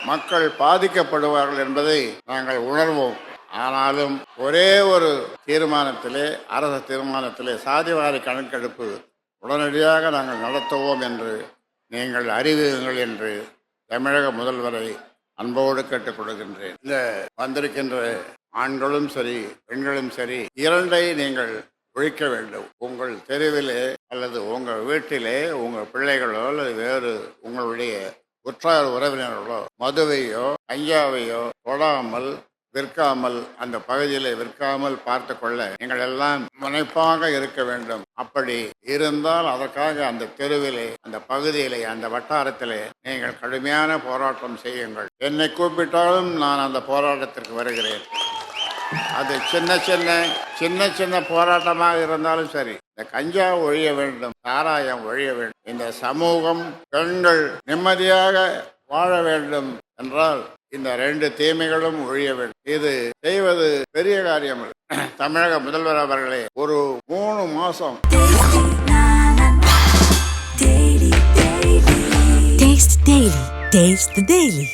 மக்கள் பாதிக்கப்படுவார்கள் என்பதை நாங்கள் உணர்வோம். ஆனாலும் ஒரே ஒரு தீர்மானத்திலே, அரசு தீர்மானத்திலே சாதிவாரி கணக்கெடுப்பு உடனடியாக நாங்கள் நடத்துவோம் என்று நீங்கள் அறிவியுங்கள் என்று தமிழக முதல்வரை அன்போடு கேட்டுக்கொள்கின்றேன். இந்த வந்திருக்கின்ற ஆண்களும் சரி பெண்களும் சரி, இரண்டை நீங்கள் ஒழிக்க வேண்டும். உங்கள் தெருவிலே அல்லது உங்கள் வீட்டிலே உங்கள் பிள்ளைகளோ அல்லது வேறு உங்களுடைய உற்றார் உறவினர்களோ மதுவையோ கஞ்சாவையோ தொடாமல் விற்காமல், அந்த பகுதியில் விற்காமல் பார்த்து கொள்ள நீங்கள் எல்லாம் முனைப்பாக இருக்க வேண்டும். அப்படி இருந்தால் அதற்காக அந்த தெருவிலே, அந்த பகுதியிலே, அந்த வட்டாரத்திலே நீங்கள் கடுமையான போராட்டம் செய்யுங்கள். என்னை கூப்பிட்டாலும் நான் அந்த போராட்டத்திற்கு வருகிறேன். அது சின்ன சின்ன போராட்டமாக இருந்தாலும் சரி. இந்த கஞ்சா ஒழிய வேண்டும், சாராயம் ஒழிய வேண்டும், இந்த சமூகம் பெண்கள் நிம்மதியாக வாழ வேண்டும் என்றால் இந்த 2 தீமைகளும் ஒழிய வேண்டும். இது செய்வது பெரிய காரியம். தமிழக முதல்வர் அவர்களே, ஒரு 3 மாசம் Taste the Daily.